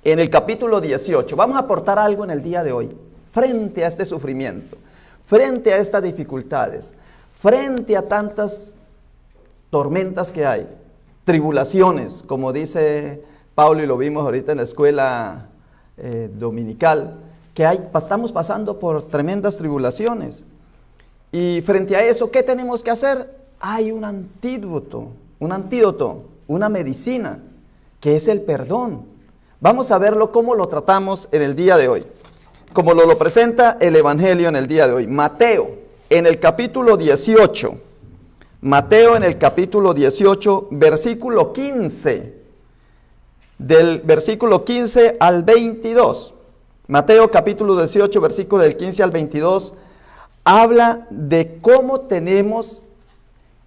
en el capítulo 18. Vamos a aportar algo en el día de hoy, frente a este sufrimiento, frente a estas dificultades, frente a tantas tormentas que hay, tribulaciones, como dice Pablo, y lo vimos ahorita en la escuela dominical, que estamos pasando por tremendas tribulaciones. Y frente a eso, ¿qué tenemos que hacer? Hay un antídoto, una medicina, que es el perdón. Vamos a verlo cómo lo tratamos en el día de hoy, como lo presenta el Evangelio en el día de hoy. Mateo, en el capítulo 18, Mateo en el capítulo 18, versículo 15, del versículo 15 al 22. Mateo capítulo 18, versículo del 15 al 22, habla de cómo tenemos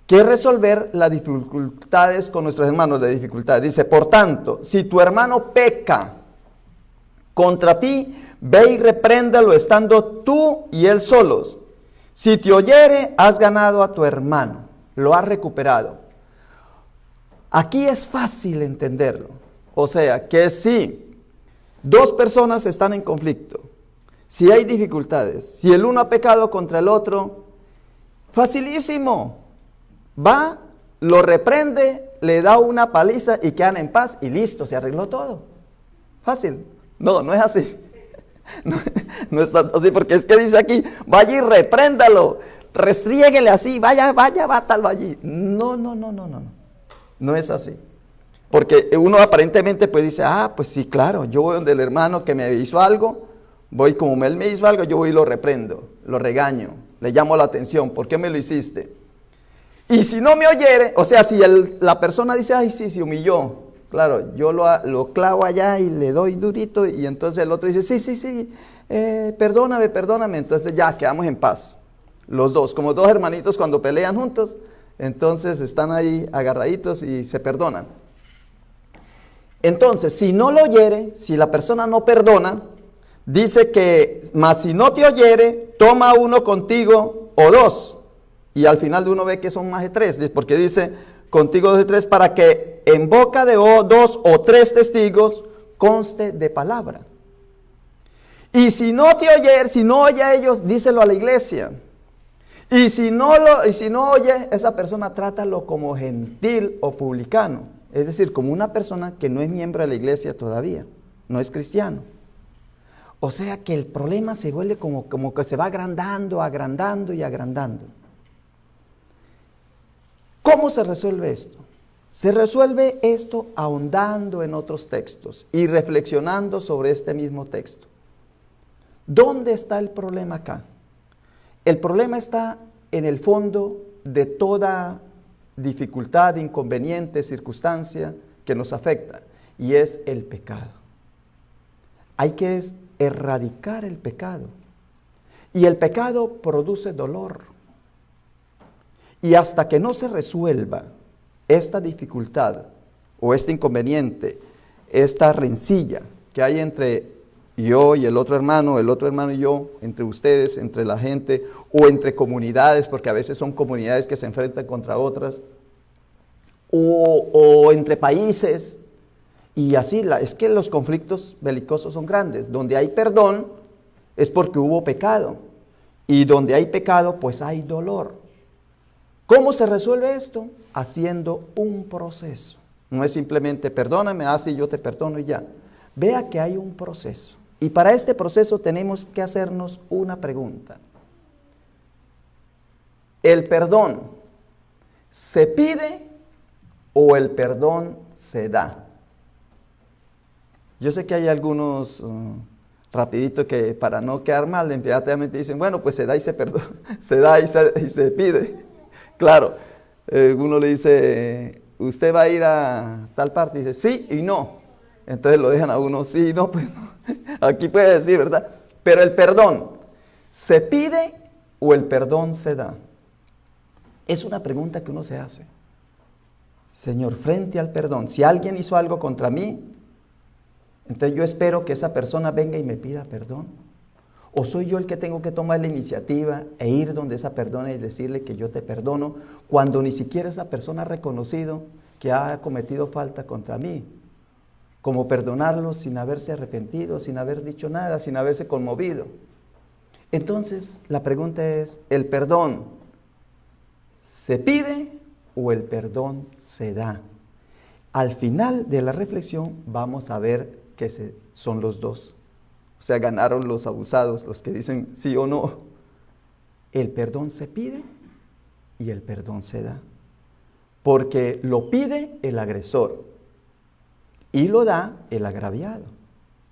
que resolver las dificultades con nuestros hermanos de dificultades. Dice, por tanto, si tu hermano peca contra ti, ve y repréndalo estando tú y él solos. Si te oyere, has ganado a tu hermano, lo has recuperado. Aquí es fácil entenderlo. O sea, que si dos personas están en conflicto, si hay dificultades, si el uno ha pecado contra el otro, facilísimo. Va, lo reprende, le da una paliza y quedan en paz y listo, se arregló todo. Fácil. No, no es así. No es tanto así, porque es que dice aquí, vaya y repréndalo, restriéguele así, vaya, bátalo allí. No. No es así. Porque uno aparentemente pues dice, pues sí, claro, yo voy donde el hermano que me hizo algo, voy como él me hizo algo, yo voy y lo reprendo, lo regaño, le llamo la atención, ¿por qué me lo hiciste? Y si no me oyere, o sea, si la persona dice, ay, sí, se humilló, claro, yo lo clavo allá y le doy durito, y entonces el otro dice, sí, perdóname, entonces ya quedamos en paz, los dos, como dos hermanitos cuando pelean juntos, entonces están ahí agarraditos y se perdonan. Entonces, si no lo oyere, si la persona no perdona, dice que, mas si no te oyere, toma uno contigo o dos. Y al final de uno ve que son más de tres, porque dice, contigo dos de tres, para que en boca de dos o tres testigos conste de palabra. Y si no te oye, si no oye a ellos, díselo a la iglesia. Y si no oye, esa persona trátalo como gentil o publicano. Es decir, como una persona que no es miembro de la iglesia todavía, no es cristiano. O sea que el problema se vuelve como que se va agrandando. ¿Cómo se resuelve esto? Se resuelve esto ahondando en otros textos y reflexionando sobre este mismo texto. ¿Dónde está el problema acá? El problema está en el fondo de toda dificultad, inconveniente, circunstancia que nos afecta, y es el pecado. Hay que erradicar el pecado. Y el pecado produce dolor. Y hasta que no se resuelva esta dificultad o este inconveniente, esta rencilla que hay entre yo y el otro hermano y yo, entre ustedes, entre la gente, o entre comunidades, porque a veces son comunidades que se enfrentan contra otras, o entre países, y así, es que los conflictos belicosos son grandes. Donde hay perdón es porque hubo pecado, y donde hay pecado, pues hay dolor. ¿Cómo se resuelve esto? Haciendo un proceso. No es simplemente perdóname, sí, yo te perdono y ya. Vea que hay un proceso. Y para este proceso tenemos que hacernos una pregunta. ¿El perdón se pide o el perdón se da? Yo sé que hay algunos rapidito que para no quedar mal, inmediatamente dicen, bueno, pues se da y se perdona, se da y se pide. Claro, uno le dice, ¿usted va a ir a tal parte? Y dice, sí y no. Entonces lo dejan a uno, sí y no, pues no. Aquí puede decir, ¿verdad? Pero el perdón, ¿se pide o el perdón se da? Es una pregunta que uno se hace. Señor, frente al perdón, si alguien hizo algo contra mí, entonces yo espero que esa persona venga y me pida perdón. ¿O soy yo el que tengo que tomar la iniciativa e ir donde esa persona y decirle que yo te perdono cuando ni siquiera esa persona ha reconocido que ha cometido falta contra mí? como perdonarlo sin haberse arrepentido, sin haber dicho nada, sin haberse conmovido. Entonces, la pregunta es, ¿el perdón se pide o el perdón se da? Al final de la reflexión vamos a ver que son los dos. O sea, ganaron los abusados, los que dicen sí o no. El perdón se pide y el perdón se da. Porque lo pide el agresor y lo da el agraviado,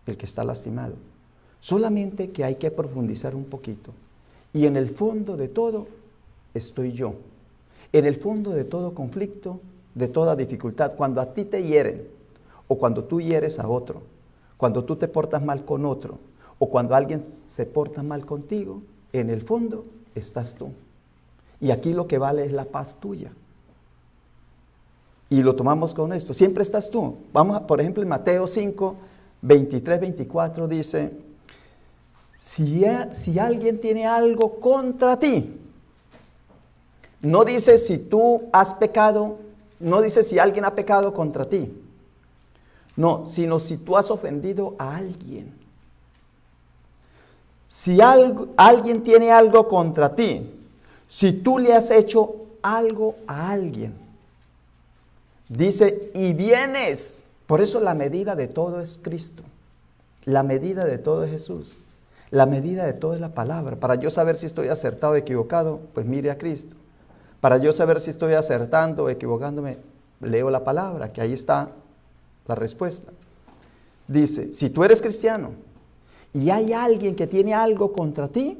el que está lastimado. Solamente que hay que profundizar un poquito. Y en el fondo de todo estoy yo. En el fondo de todo conflicto, de toda dificultad, cuando a ti te hieren, o cuando tú hieres a otro, cuando tú te portas mal con otro, o cuando alguien se porta mal contigo, en el fondo estás tú. Y aquí lo que vale es la paz tuya. Y lo tomamos con esto. Siempre estás tú. Vamos a, por ejemplo, en Mateo 5, 23, 24 dice, si alguien tiene algo contra ti, no dice si tú has pecado, no dice si alguien ha pecado contra ti. No, sino si tú has ofendido a alguien. Si alguien tiene algo contra ti, si tú le has hecho algo a alguien, dice, y vienes. Por eso la medida de todo es Cristo. La medida de todo es Jesús. La medida de todo es la palabra. Para yo saber si estoy acertado o equivocado, pues mire a Cristo. Para yo saber si estoy acertando o equivocándome, leo la palabra, que ahí está la respuesta. Dice, si tú eres cristiano y hay alguien que tiene algo contra ti,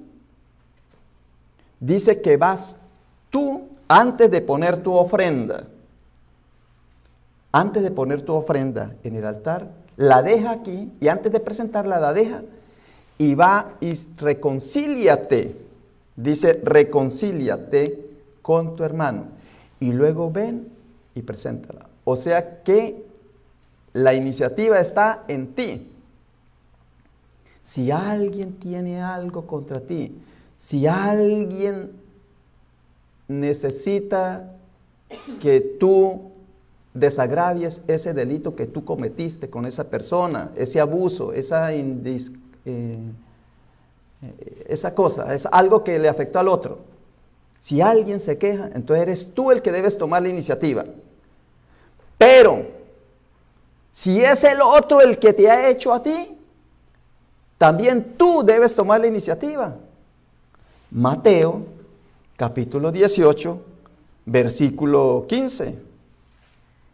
dice que vas tú, antes de poner tu ofrenda en el altar, la deja aquí, y antes de presentarla la deja, y va y reconcíliate. Dice, reconcíliate con tu hermano. Y luego ven y preséntala. O sea que la iniciativa está en ti. Si alguien tiene algo contra ti, si alguien necesita que tú desagravies ese delito que tú cometiste con esa persona, ese abuso, esa cosa, es algo que le afectó al otro. Si alguien se queja, entonces eres tú el que debes tomar la iniciativa. Pero, si es el otro el que te ha hecho a ti, también tú debes tomar la iniciativa. Mateo, capítulo 18, versículo 15.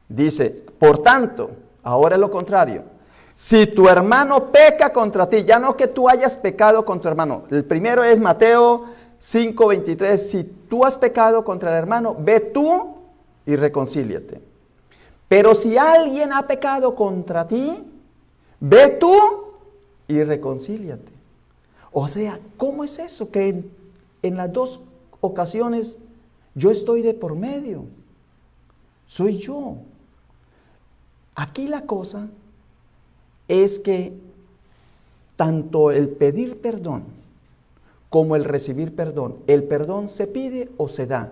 Dice, por tanto, ahora es lo contrario. Si tu hermano peca contra ti, ya no que tú hayas pecado con tu hermano. El primero es Mateo 5:23. Si tú has pecado contra el hermano, ve tú y reconcíliate. Pero si alguien ha pecado contra ti, ve tú y reconcíliate. O sea, ¿cómo es eso? Que en las dos ocasiones yo estoy de por medio. Soy yo. Aquí la cosa es que tanto el pedir perdón como el recibir perdón, el perdón se pide o se da.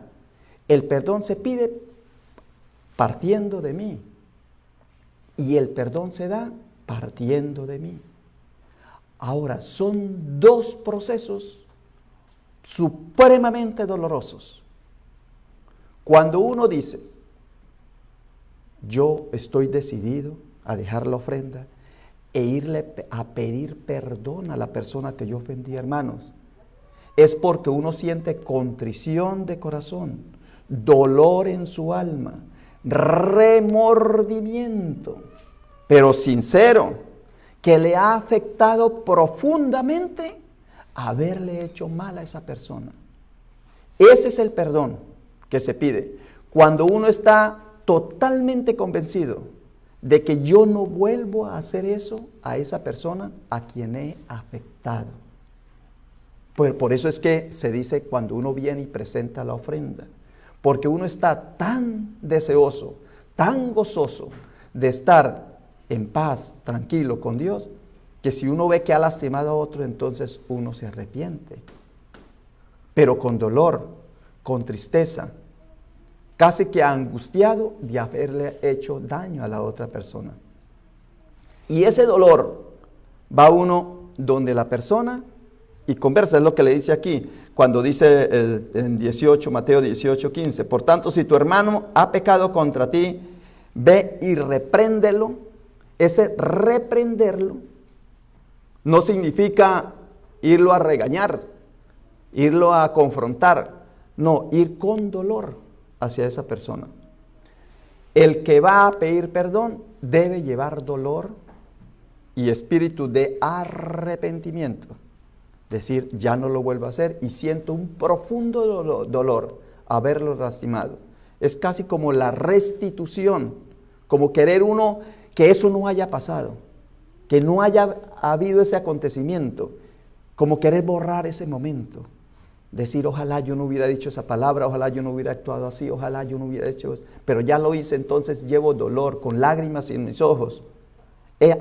El perdón se pide partiendo de mí y el perdón se da partiendo de mí. Ahora, son dos procesos supremamente dolorosos. Cuando uno dice, yo estoy decidido a dejar la ofrenda e irle a pedir perdón a la persona que yo ofendí, hermanos, es porque uno siente contrición de corazón, dolor en su alma, remordimiento, pero sincero, que le ha afectado profundamente haberle hecho mal a esa persona. Ese es el perdón que se pide. Cuando uno está totalmente convencido de que yo no vuelvo a hacer eso a esa persona a quien he afectado. Por eso es que se dice cuando uno viene y presenta la ofrenda, porque uno está tan deseoso, tan gozoso de estar en paz, tranquilo con Dios, que si uno ve que ha lastimado a otro, entonces uno se arrepiente, pero con dolor, con tristeza, casi que angustiado de haberle hecho daño a la otra persona. Y ese dolor va uno donde la persona y conversa, es lo que le dice aquí, cuando dice en 18, Mateo 18, 15, por tanto, si tu hermano ha pecado contra ti, ve y repréndelo. Ese reprenderlo no significa irlo a regañar, irlo a confrontar, no, ir con dolor hacia esa persona. El que va a pedir perdón debe llevar dolor y espíritu de arrepentimiento. Decir, ya no lo vuelvo a hacer y siento un profundo dolor haberlo lastimado. Es casi como la restitución, como querer uno que eso no haya pasado, que no haya habido ese acontecimiento, como querer borrar ese momento. Decir, ojalá yo no hubiera dicho esa palabra, ojalá yo no hubiera actuado así, ojalá yo no hubiera hecho eso, pero ya lo hice, entonces llevo dolor, con lágrimas en mis ojos.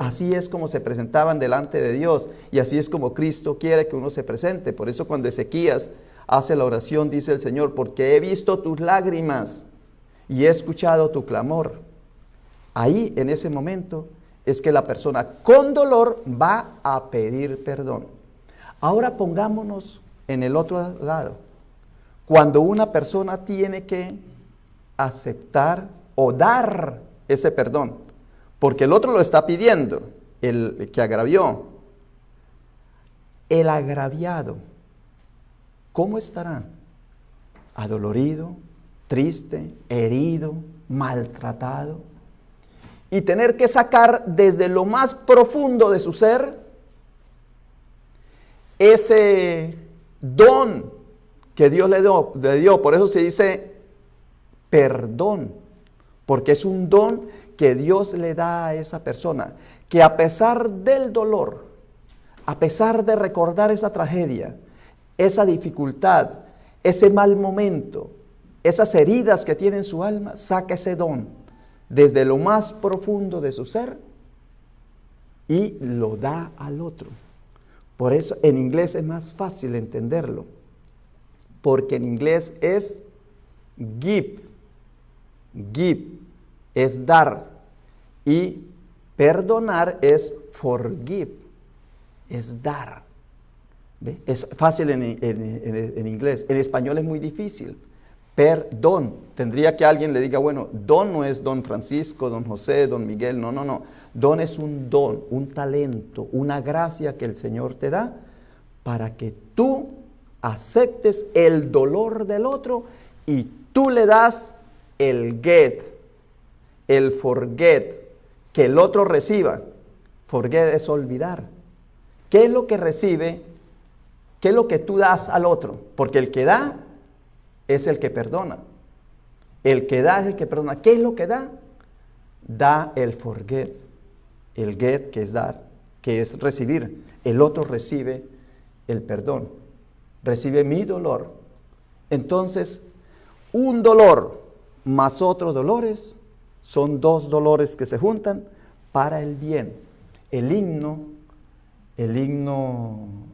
Así es como se presentaban delante de Dios y así es como Cristo quiere que uno se presente. Por eso cuando Ezequías hace la oración, dice el Señor, porque he visto tus lágrimas y he escuchado tu clamor. Ahí, en ese momento, es que la persona con dolor va a pedir perdón. Ahora pongámonos en el otro lado. Cuando una persona tiene que aceptar o dar ese perdón, porque el otro lo está pidiendo, el que agravió. El agraviado, ¿cómo estará? Adolorido, triste, herido, maltratado. Y tener que sacar desde lo más profundo de su ser ese don que Dios le dio. Por eso se dice perdón, porque es un don que Dios le da a esa persona, que a pesar del dolor, a pesar de recordar esa tragedia, esa dificultad, ese mal momento, esas heridas que tiene en su alma, saca ese don desde lo más profundo de su ser y lo da al otro. Por eso en inglés es más fácil entenderlo, porque en inglés es give, es dar, y perdonar es forgive, es dar. ¿Ve? Es fácil en inglés, en español es muy difícil. Perdón, tendría que alguien le diga, bueno, don no es don Francisco, don José, don Miguel, no. Don es un don, un talento, una gracia que el Señor te da para que tú aceptes el dolor del otro y tú le das el get, el forget, que el otro reciba. Forget es olvidar. ¿Qué es lo que recibe? ¿Qué es lo que tú das al otro? Porque el que da es el que perdona. El que da es el que perdona. ¿Qué es lo que da? Da el forget. El get, que es dar, que es recibir. El otro recibe el perdón. Recibe mi dolor. Entonces, un dolor más otros dolores son dos dolores que se juntan para el bien. El himno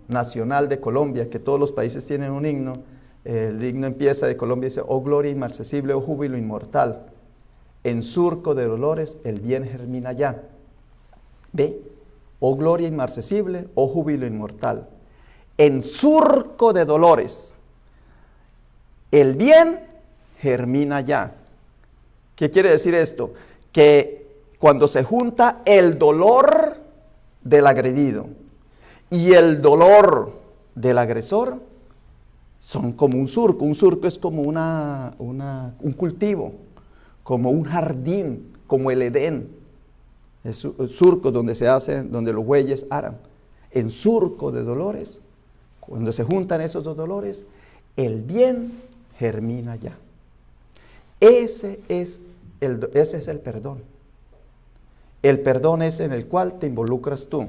nacional de Colombia, que todos los países tienen un himno, el himno empieza de Colombia y dice, oh gloria inmarcesible, oh júbilo inmortal, en surco de dolores el bien germina ya. ¿Ve? Oh gloria inmarcesible, oh júbilo inmortal, en surco de dolores el bien germina ya. ¿Qué quiere decir esto? Que cuando se junta el dolor del agredido y el dolor del agresor, son como un surco. Un surco es como un cultivo, como un jardín, como el Edén. Es un surco donde donde los bueyes aran. En surco de dolores, cuando se juntan esos dos dolores, el bien germina ya. Ese es el perdón. El perdón es en el cual te involucras tú.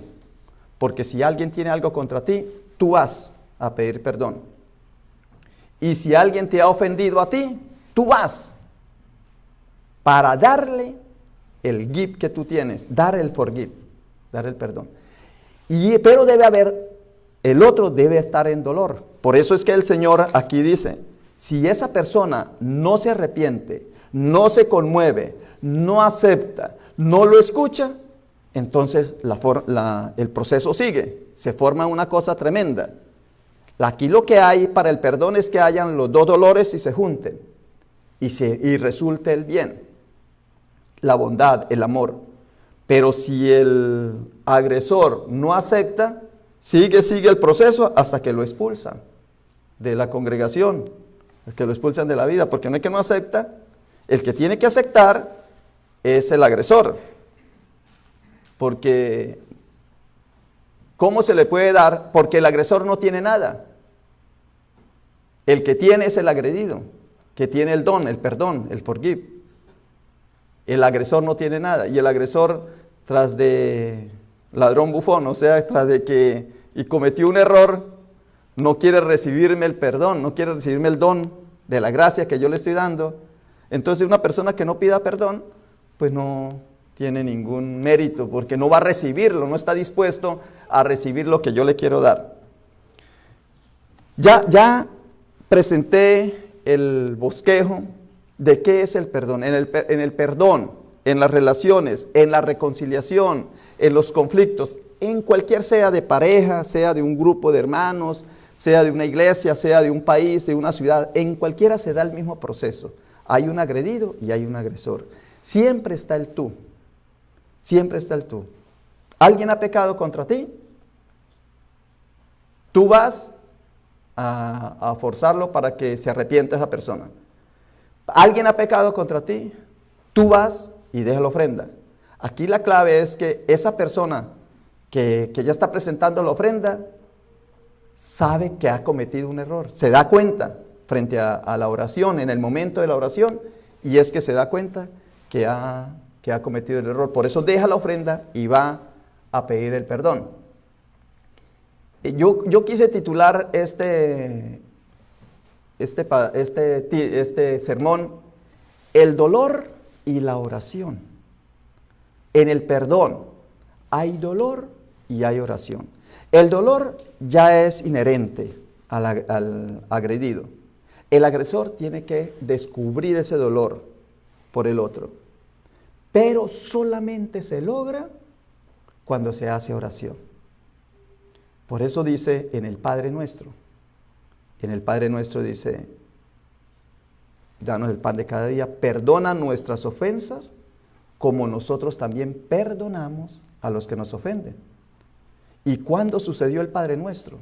Porque si alguien tiene algo contra ti, tú vas a pedir perdón. Y si alguien te ha ofendido a ti, tú vas para darle el give que tú tienes, dar el forgive, dar el perdón. Pero el otro debe estar en dolor. Por eso es que el Señor aquí dice, si esa persona no se arrepiente, no se conmueve, no acepta, no lo escucha, entonces el proceso sigue, se forma una cosa tremenda. Aquí lo que hay para el perdón es que hayan los dos dolores y se junten y resulte el bien, la bondad, el amor. Pero si el agresor no acepta, sigue el proceso hasta que lo expulsan de la congregación, que lo expulsan de la vida, porque no es que no acepta, el que tiene que aceptar es el agresor. Porque, ¿cómo se le puede dar? Porque el agresor no tiene nada. El que tiene es el agredido, que tiene el don, el perdón, el forgive. El agresor no tiene nada. Y el agresor, tras de ladrón bufón, o sea, tras de que y cometió un error, no quiere recibirme el perdón, no quiere recibirme el don de la gracia que yo le estoy dando. Entonces una persona que no pida perdón, pues no tiene ningún mérito, porque no va a recibirlo, no está dispuesto a recibir lo que yo le quiero dar. Ya presenté el bosquejo de qué es el perdón. En el perdón, en las relaciones, en la reconciliación, en los conflictos, en cualquier sea de pareja, sea de un grupo de hermanos, sea de una iglesia, sea de un país, de una ciudad, en cualquiera se da el mismo proceso. Hay un agredido y hay un agresor. Siempre está el tú. Siempre está el tú. ¿Alguien ha pecado contra ti? Tú vas a forzarlo para que se arrepienta esa persona. ¿Alguien ha pecado contra ti? Tú vas y dejas la ofrenda. Aquí la clave es que esa persona que ya está presentando la ofrenda sabe que ha cometido un error. Se da cuenta frente a la oración, en el momento de la oración, y es que se da cuenta que ha cometido el error. Por eso deja la ofrenda y va a pedir el perdón. Yo quise titular este sermón, el dolor y la oración. En el perdón hay dolor y hay oración. El dolor ya es inherente al agredido. El agresor tiene que descubrir ese dolor por el otro. Pero solamente se logra cuando se hace oración. Por eso dice en el Padre Nuestro. En el Padre Nuestro dice, danos el pan de cada día, perdona nuestras ofensas, como nosotros también perdonamos a los que nos ofenden. ¿Y cuándo sucedió el Padre Nuestro?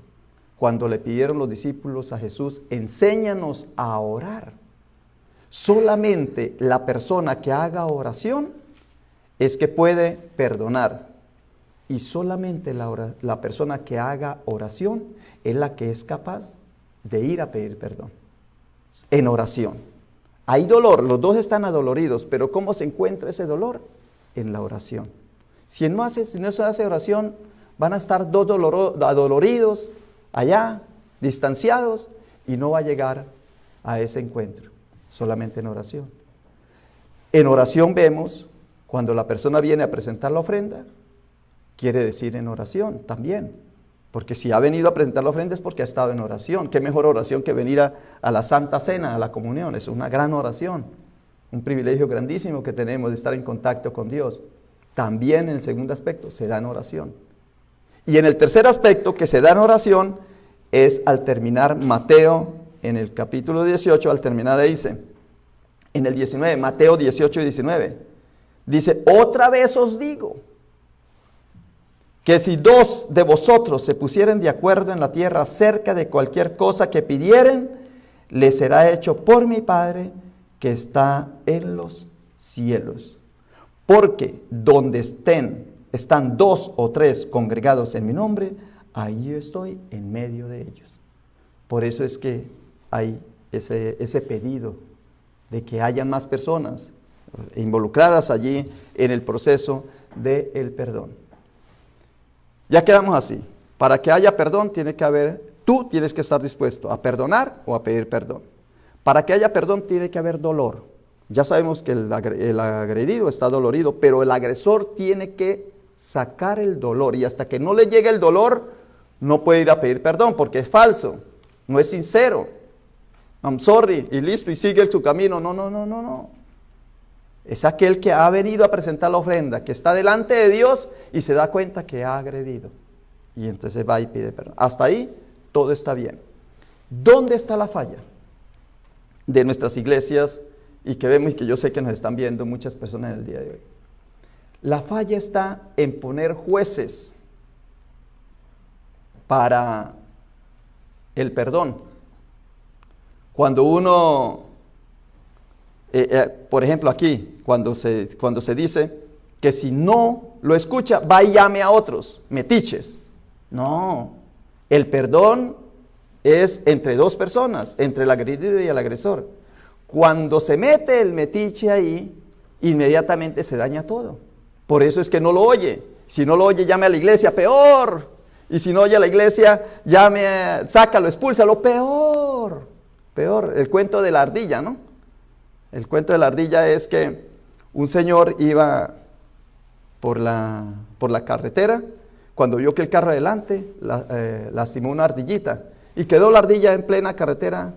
Cuando le pidieron los discípulos a Jesús, enséñanos a orar. Solamente la persona que haga oración es que puede perdonar. Y solamente la persona que haga oración es la que es capaz de ir a pedir perdón. En oración. Hay dolor, los dos están adoloridos, pero ¿cómo se encuentra ese dolor? En la oración. Si no se hace oración, van a estar dos adoloridos allá, distanciados, y no va a llegar a ese encuentro, solamente en oración. En oración vemos, cuando la persona viene a presentar la ofrenda, quiere decir en oración también, porque si ha venido a presentar la ofrenda es porque ha estado en oración. ¿Qué mejor oración que venir a la Santa Cena, a la comunión? Es una gran oración, un privilegio grandísimo que tenemos de estar en contacto con Dios. También en el segundo aspecto se da en oración. Y en el tercer aspecto que se da en oración es al terminar Mateo, en el capítulo 18, al terminar dice, en el 19, Mateo 18 y 19, dice, otra vez os digo, que si dos de vosotros se pusieren de acuerdo en la tierra acerca de cualquier cosa que pidieren, les será hecho por mi Padre que está en los cielos. Porque donde están dos o tres congregados en mi nombre, ahí yo estoy en medio de ellos. Por eso es que hay ese pedido de que haya más personas involucradas allí en el proceso del perdón. Ya quedamos así. Para que haya perdón tú tienes que estar dispuesto a perdonar o a pedir perdón. Para que haya perdón tiene que haber dolor. Ya sabemos que el agredido está dolorido, pero el agresor tiene que sacar el dolor, y hasta que no le llegue el dolor no puede ir a pedir perdón porque es falso, no es sincero. I'm sorry y listo, y sigue su camino. No. Es aquel que ha venido a presentar la ofrenda, que está delante de Dios y se da cuenta que ha agredido. Y entonces va y pide perdón. Hasta ahí todo está bien. ¿Dónde está la falla de nuestras iglesias y que vemos y que yo sé que nos están viendo muchas personas en el día de hoy? La falla está en poner jueces para el perdón. Cuando uno, por ejemplo aquí, cuando se dice que si no lo escucha, va y llame a otros, metiches. No, el perdón es entre dos personas, entre el agredido y el agresor. Cuando se mete el metiche ahí, inmediatamente se daña todo. Por eso es que no lo oye. Si no lo oye, llame a la iglesia, peor. Y si no oye a la iglesia, sácalo, expúlsalo, peor. Peor. El cuento de la ardilla, ¿no? El cuento de la ardilla es que un señor iba por la carretera, cuando vio que el carro adelante lastimó una ardillita y quedó la ardilla en plena carretera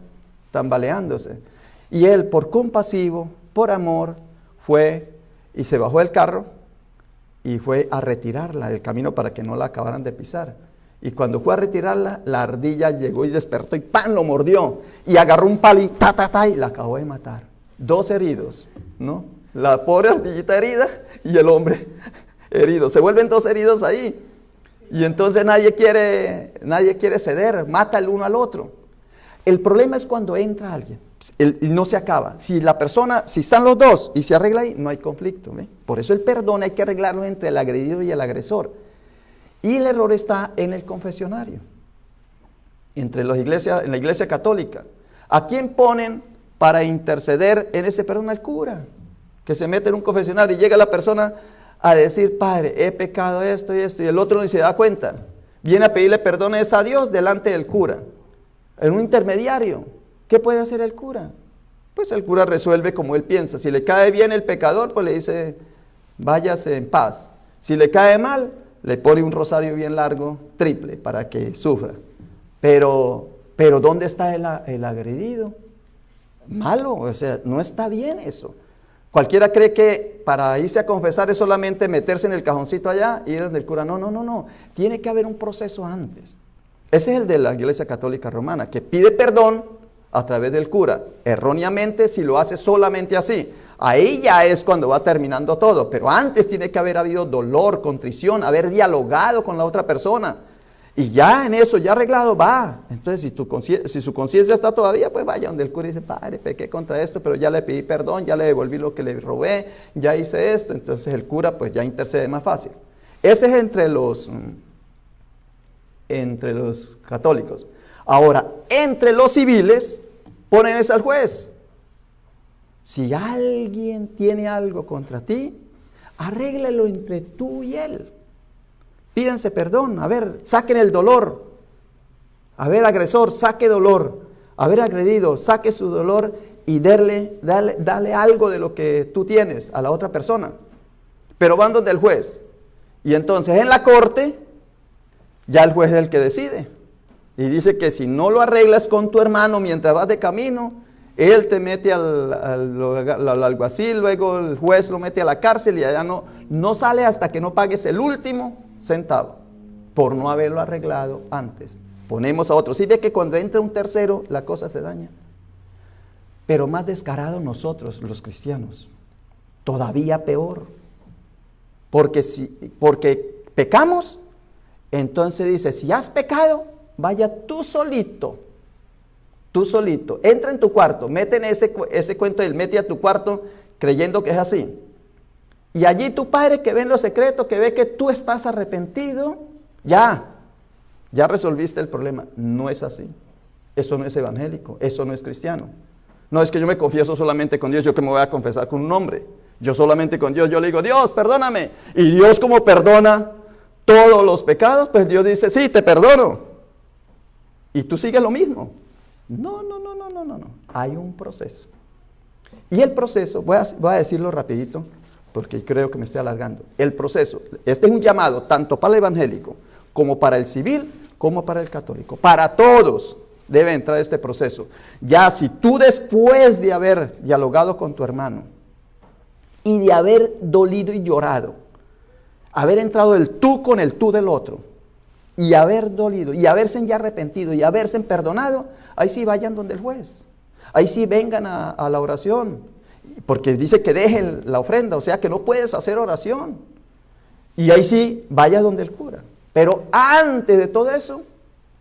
tambaleándose. Y él, por compasivo, por amor, fue y se bajó del carro y fue a retirarla del camino para que no la acabaran de pisar. Y cuando fue a retirarla, la ardilla llegó y despertó y ¡pam! Lo mordió. Y agarró un palo y y la acabó de matar. 2 heridos, ¿no? La pobre ardillita herida y el hombre herido. Se vuelven 2 heridos ahí. Y entonces nadie quiere ceder, mata el uno al otro. El problema es cuando entra alguien y no se acaba. Si están los dos y se arregla ahí, no hay conflicto. ¿Ve? Por eso el perdón hay que arreglarlo entre el agredido y el agresor. Y el error está en el confesionario, en la iglesia católica. ¿A quién ponen para interceder en ese perdón? Al cura, que se mete en un confesionario y llega la persona a decir, Padre, he pecado esto y esto, y el otro ni se da cuenta. Viene a pedirle perdón a Dios delante del cura, en un intermediario. ¿Qué puede hacer el cura? Pues el cura resuelve como él piensa. Si le cae bien el pecador, pues le dice, váyase en paz. Si le cae mal, le pone un rosario bien largo, triple, para que sufra. Pero ¿dónde está el agredido? Malo, o sea, no está bien eso. Cualquiera cree que para irse a confesar es solamente meterse en el cajoncito allá y ir donde el cura. No. Tiene que haber un proceso antes. Ese es el de la Iglesia Católica Romana, que pide perdón a través del cura. Erróneamente, si lo hace solamente así. Ahí ya es cuando va terminando todo. Pero antes tiene que haber habido dolor, contrición, haber dialogado con la otra persona. Y ya en eso, ya arreglado, va. Entonces, si su conciencia está todavía, pues vaya donde el cura y dice, Padre, pequé contra esto, pero ya le pedí perdón, ya le devolví lo que le robé, ya hice esto. Entonces el cura pues ya intercede más fácil. Ese es entre los católicos. Ahora, entre los civiles, ponen eso al juez. Si alguien tiene algo contra ti, arréglalo entre tú y él. Pídanse perdón, a ver, saquen el dolor. A ver, agresor, saque dolor. A ver, agredido, saque su dolor y dale algo de lo que tú tienes a la otra persona. Pero van donde el juez. Y entonces en la corte, ya el juez es el que decide. Y dice que si no lo arreglas con tu hermano mientras vas de camino, él te mete al alguacil, luego el juez lo mete a la cárcel y allá no sale hasta que no pagues el último centavo por no haberlo arreglado antes. Ponemos a otros. Y ve que cuando entra un tercero, la cosa se daña. Pero más descarado nosotros, los cristianos, todavía peor. Porque pecamos, entonces dice, si has pecado, vaya tú solito, entra en tu cuarto, mete en ese cuento del mete a tu cuarto creyendo que es así. Y allí tu Padre que ve en lo secreto, que ve que tú estás arrepentido, ya resolviste el problema. No es así. Eso no es evangélico, eso no es cristiano. No es que yo me confieso solamente con Dios, yo que me voy a confesar con un hombre. Yo solamente con Dios, yo le digo, Dios, perdóname. Y Dios como perdona todos los pecados, pues Dios dice, sí, te perdono. Y tú sigues lo mismo. No. Hay un proceso. Y el proceso, voy a decirlo rapidito, porque creo que me estoy alargando. El proceso, este es un llamado tanto para el evangélico, como para el civil, como para el católico. Para todos debe entrar este proceso. Ya si tú después de haber dialogado con tu hermano, y de haber dolido y llorado, haber entrado el tú con el tú del otro, y haber dolido, y haberse ya arrepentido, y haberse perdonado, ahí sí vayan donde el juez, ahí sí vengan a la oración, porque dice que dejen la ofrenda, o sea que no puedes hacer oración, y ahí sí vaya donde el cura. Pero antes de todo eso,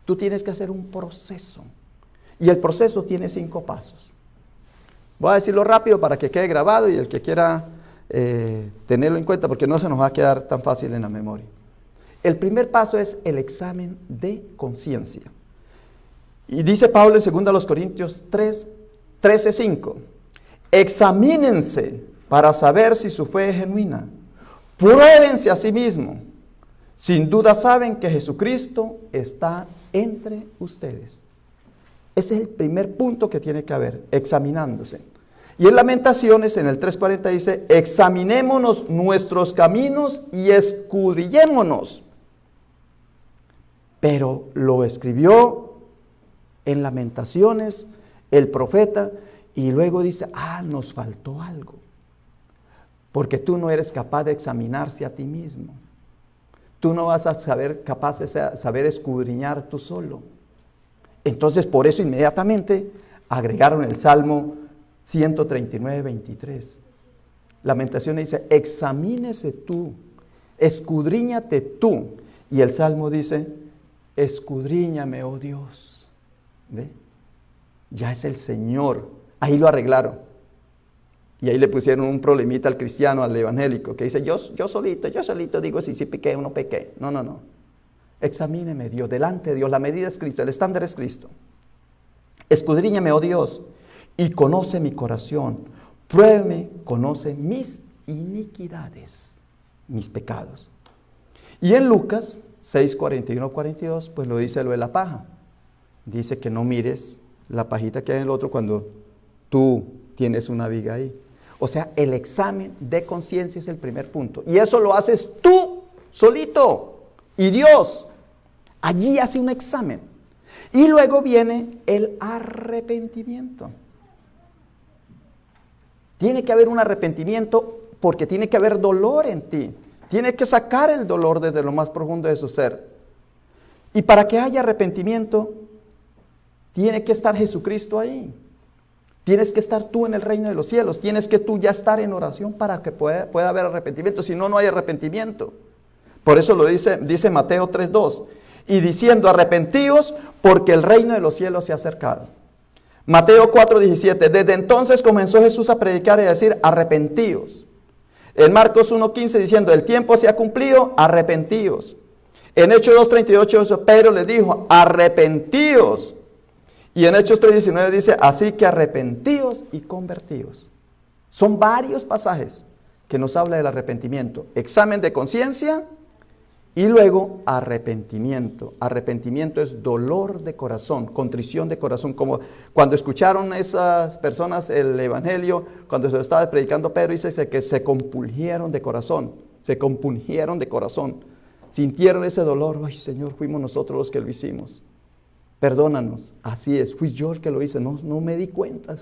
tú tienes que hacer un proceso, y el proceso tiene 5 pasos. Voy a decirlo rápido para que quede grabado y el que quiera tenerlo en cuenta, porque no se nos va a quedar tan fácil en la memoria. El primer paso es el examen de conciencia. Y dice Pablo en 2 Corintios 13:5, examínense para saber si su fe es genuina. Pruébense a sí mismos. Sin duda saben que Jesucristo está entre ustedes. Ese es el primer punto que tiene que haber, examinándose. Y en Lamentaciones, en el 3:40 dice, examinémonos nuestros caminos y escudriñémonos. Pero lo escribió en Lamentaciones el profeta y luego dice, nos faltó algo. Porque tú no eres capaz de examinarse a ti mismo. Tú no vas a saber capaz de saber escudriñar tú solo. Entonces, por eso inmediatamente agregaron el Salmo 139:23. Lamentaciones dice, examínese tú, escudriñate tú. Y el Salmo dice, escudriñame, oh Dios. ¿Ve? Ya es el Señor. Ahí lo arreglaron. Y ahí le pusieron un problemita al cristiano, al evangélico, que dice, yo solito digo si pequé o no pequé. No. Examíneme, Dios, delante de Dios. La medida es Cristo, el estándar es Cristo. Escudriñame, oh Dios, y conoce mi corazón. Pruébeme, conoce mis iniquidades, mis pecados. Y en Lucas 6:41-42, pues lo dice lo de la paja. Dice que no mires la pajita que hay en el otro cuando tú tienes una viga ahí. O sea, el examen de conciencia es el primer punto. Y eso lo haces tú solito. Y Dios allí hace un examen. Y luego viene el arrepentimiento. Tiene que haber un arrepentimiento porque tiene que haber dolor en ti. Tiene que sacar el dolor desde lo más profundo de su ser. Y para que haya arrepentimiento, tiene que estar Jesucristo ahí. Tienes que estar tú en el reino de los cielos. Tienes que tú ya estar en oración para que pueda haber arrepentimiento. Si no, no hay arrepentimiento. Por eso lo dice Mateo 3:2. Y diciendo, arrepentíos porque el reino de los cielos se ha acercado. Mateo 4:17. Desde entonces comenzó Jesús a predicar y a decir, arrepentíos. En Marcos 1:15 diciendo, el tiempo se ha cumplido, arrepentíos. En Hechos 2:38 Pedro les dijo, arrepentíos. Y en Hechos 3:19 dice, así que arrepentíos y convertíos. Son varios pasajes que nos habla del arrepentimiento. Examen de conciencia y luego arrepentimiento. Arrepentimiento es dolor de corazón, contrición de corazón. Como cuando escucharon esas personas el evangelio, cuando se lo estaba predicando Pedro, dice que se compungieron de corazón. Se compungieron de corazón. Sintieron ese dolor. Ay, Señor, fuimos nosotros los que lo hicimos. Perdónanos. Así es, fui yo el que lo hice. No me di cuenta.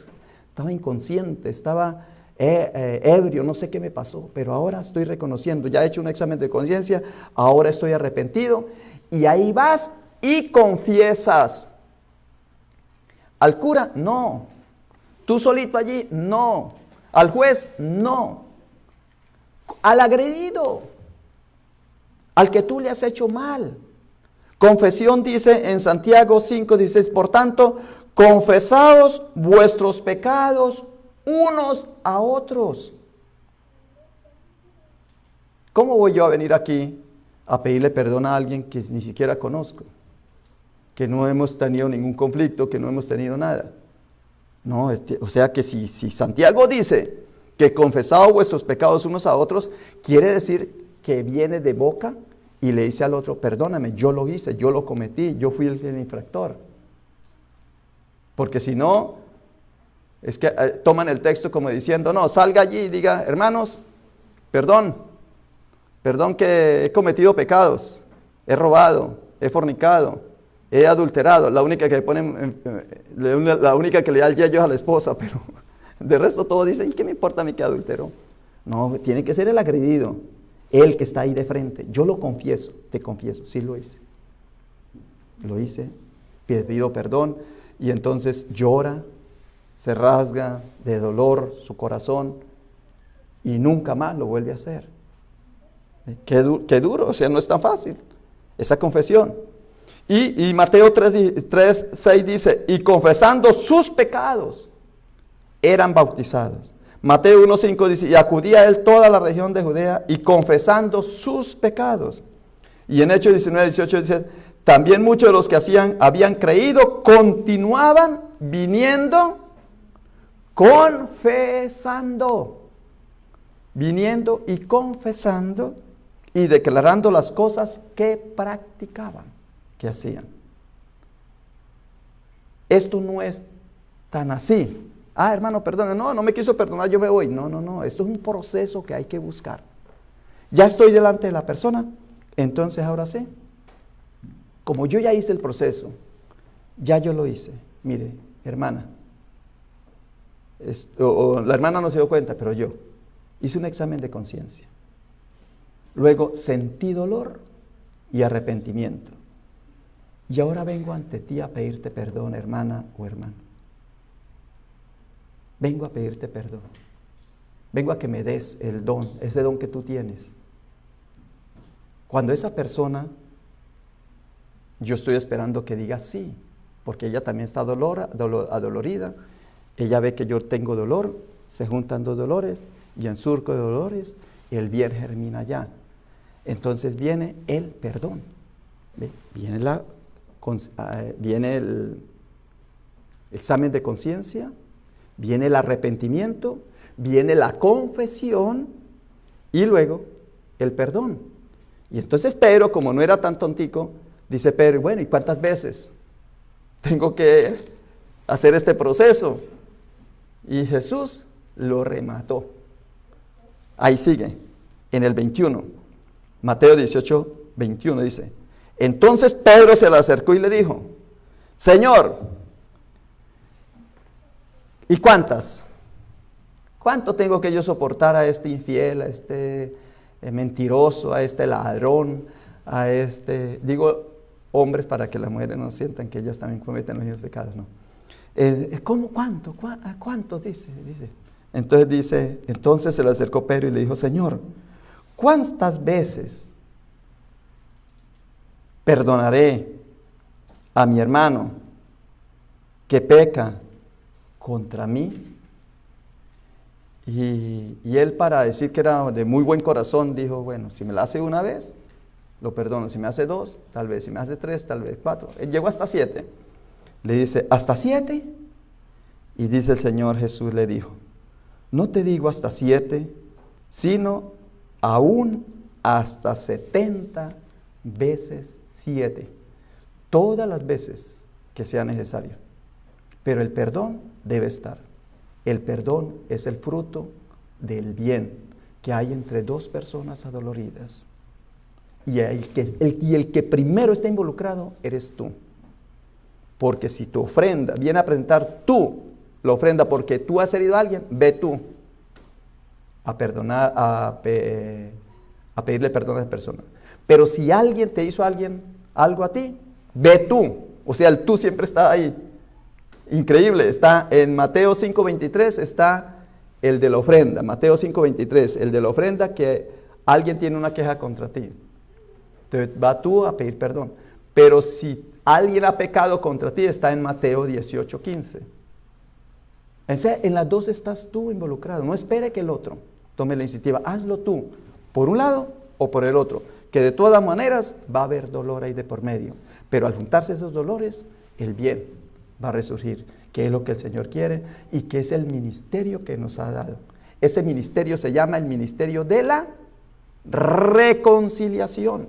Estaba inconsciente, estaba ebrio, no sé qué me pasó, pero ahora estoy reconociendo, ya he hecho un examen de conciencia, ahora estoy arrepentido, y ahí vas y confiesas. Al cura, no. Tú solito allí, no. Al juez, no. Al agredido, al que tú le has hecho mal. Confesión dice en Santiago 5:16, por tanto, confesaos vuestros pecados unos a otros. ¿Cómo voy yo a venir aquí a pedirle perdón a alguien que ni siquiera conozco? Que no hemos tenido ningún conflicto, que no hemos tenido nada. No, o sea que si Santiago dice que confesaos vuestros pecados unos a otros, quiere decir que viene de boca y le dice al otro, perdóname, yo lo hice, yo lo cometí, yo fui el infractor. Porque si no, es que toman el texto como diciendo, no, salga allí y diga, hermanos, perdón que he cometido pecados, he robado, he fornicado, he adulterado. La única que le da el yello es a la esposa, pero de resto todo dice, ¿y qué me importa a mí que adulteró? No, tiene que ser el agredido, el que está ahí de frente. Yo lo confieso, te confieso, sí lo hice. Lo hice, pido perdón y entonces llora, se rasga de dolor su corazón y nunca más lo vuelve a hacer. Qué duro, o sea, no es tan fácil esa confesión. Y Mateo 3:6 dice, y confesando sus pecados, eran bautizados. Mateo 1:5 dice, y acudía a él toda la región de Judea y confesando sus pecados. Y en Hechos 19:18 dice, también muchos de los que habían creído continuaban viniendo, confesando. Viniendo y confesando y declarando las cosas que practicaban, que hacían. Esto no es tan así. Hermano, perdona, no me quiso perdonar, yo me voy. No, esto es un proceso que hay que buscar. Ya estoy delante de la persona, entonces ahora sí. Como yo ya hice el proceso, ya yo lo hice. Mire, hermana, la hermana no se dio cuenta, pero yo hice un examen de conciencia. Luego sentí dolor y arrepentimiento. Y ahora vengo ante ti a pedirte perdón, hermana o hermano. Vengo a pedirte perdón. Vengo a que me des el don, ese don que tú tienes. Cuando esa persona, yo estoy esperando que diga sí, porque ella también está adolorida. Ella ve que yo tengo dolor, se juntan dos dolores y en surco de dolores el bien germina ya. Entonces viene el perdón. Viene el examen de conciencia, viene el arrepentimiento, viene la confesión y luego el perdón. Y entonces Pedro, como no era tan tontico, dice Pedro, bueno, ¿y cuántas veces tengo que hacer este proceso? Y Jesús lo remató. Ahí sigue, en el 21, Mateo 18:21 dice, entonces Pedro se le acercó y le dijo, Señor, ¿y cuántas? ¿Cuánto tengo que yo soportar a este infiel, a este mentiroso, a este ladrón, a este, digo hombres para que las mujeres no sientan que ellas también cometen los mismos pecados, no? ¿Cómo? ¿Cuánto? ¿Cuántos? Dice. Entonces se le acercó Pedro y le dijo, Señor, ¿cuántas veces perdonaré a mi hermano que peca contra mí? Y él, para decir que era de muy buen corazón, dijo, bueno, si me la hace una vez, lo perdono. Si me hace dos, tal vez. Si me hace tres, tal vez 4. Él llegó hasta 7. Le dice, ¿hasta 7? Y dice el Señor Jesús, le dijo, no te digo hasta 7, sino aún hasta 70 veces 7. Todas las veces que sea necesario. Pero el perdón debe estar. El perdón es el fruto del bien que hay entre dos personas adoloridas. Y el que primero está involucrado eres tú. Porque si tu ofrenda viene a presentar tú la ofrenda porque tú has herido a alguien, ve tú a perdonar, a pedirle perdón a esa persona. Pero si alguien te hizo algo a ti, ve tú. O sea, el tú siempre está ahí. Increíble, está en Mateo 5:23, está el de la ofrenda. Mateo 5:23, el de la ofrenda, que alguien tiene una queja contra ti. Te va tú a pedir perdón. Pero si alguien ha pecado contra ti, está en Mateo 18:15. En las dos estás tú involucrado. No espere que el otro tome la iniciativa. Hazlo tú, por un lado o por el otro. Que de todas maneras va a haber dolor ahí de por medio. Pero al juntarse esos dolores, el bien va a resurgir. Que es lo que el Señor quiere y que es el ministerio que nos ha dado. Ese ministerio se llama el ministerio de la reconciliación.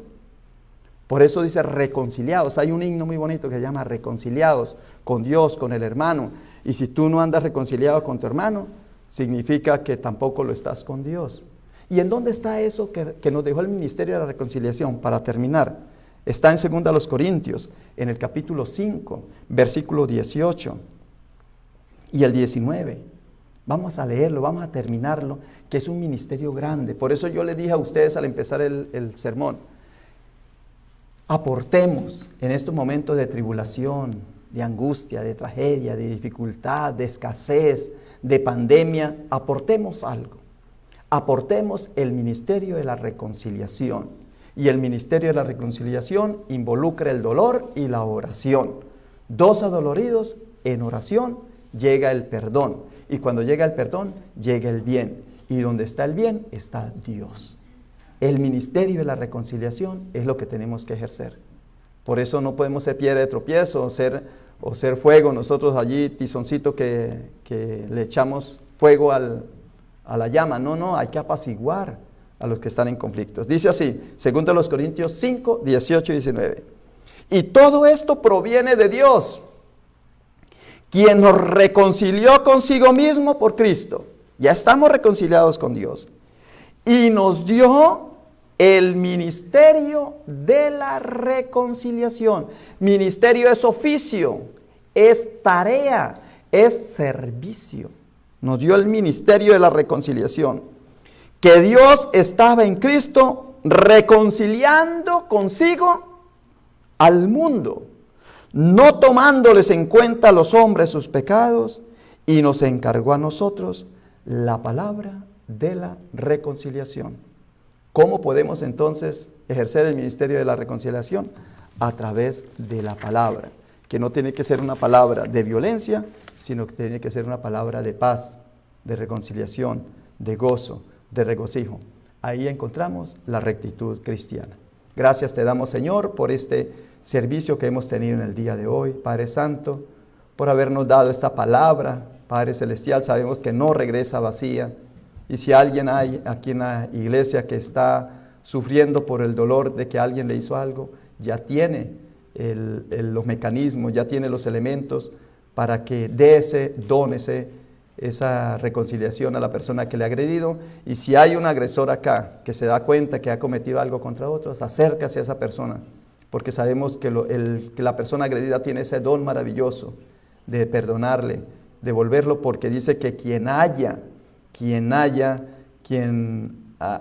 Por eso dice reconciliados. Hay un himno muy bonito que se llama reconciliados con Dios, con el hermano. Y si tú no andas reconciliado con tu hermano, significa que tampoco lo estás con Dios. ¿Y en dónde está eso que nos dejó el ministerio de la reconciliación? Para terminar, está en 2 Corintios, en el capítulo 5, versículo 18 y el 19. Vamos a leerlo, vamos a terminarlo, que es un ministerio grande. Por eso yo les dije a ustedes al empezar el sermón, aportemos en estos momentos de tribulación, de angustia, de tragedia, de dificultad, de escasez, de pandemia, aportemos algo. Aportemos el ministerio de la reconciliación. Y el ministerio de la reconciliación involucra el dolor y la oración. 2 adoloridos en oración llega el perdón. Y cuando llega el perdón, llega el bien. Y donde está el bien, está Dios. El ministerio de la reconciliación es lo que tenemos que ejercer. Por eso no podemos ser piedra de tropiezo o ser fuego. Nosotros allí, tizoncito que le echamos fuego a la llama. No, hay que apaciguar a los que están en conflictos. Dice así, 2 Corintios 5, 18 y 19. Y todo esto proviene de Dios, quien nos reconcilió consigo mismo por Cristo. Ya estamos reconciliados con Dios. Y nos dio el ministerio de la reconciliación. Ministerio es oficio, es tarea, es servicio. Nos dio el ministerio de la reconciliación. Que Dios estaba en Cristo reconciliando consigo al mundo, no tomándoles en cuenta a los hombres sus pecados, y nos encargó a nosotros la palabra de la reconciliación. ¿Cómo podemos entonces ejercer el ministerio de la reconciliación? A través de la palabra, que no tiene que ser una palabra de violencia, sino que tiene que ser una palabra de paz, de reconciliación, de gozo, de regocijo. Ahí encontramos la rectitud cristiana. Gracias te damos, Señor, por este servicio que hemos tenido en el día de hoy, Padre Santo, por habernos dado esta palabra, Padre Celestial. Sabemos que no regresa vacía, y si alguien hay aquí en la iglesia que está sufriendo por el dolor de que alguien le hizo algo, ya tiene los mecanismos, ya tiene los elementos para que dé ese don, esa reconciliación a la persona que le ha agredido. Y si hay un agresor acá que se da cuenta que ha cometido algo contra otros, acércase a esa persona, porque sabemos que la persona agredida tiene ese don maravilloso de perdonarle, devolverlo, porque dice que quien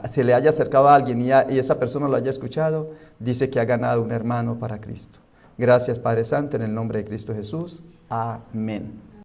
se le haya acercado a alguien y esa persona lo haya escuchado, dice que ha ganado un hermano para Cristo. Gracias, Padre Santo, en el nombre de Cristo Jesús. Amén.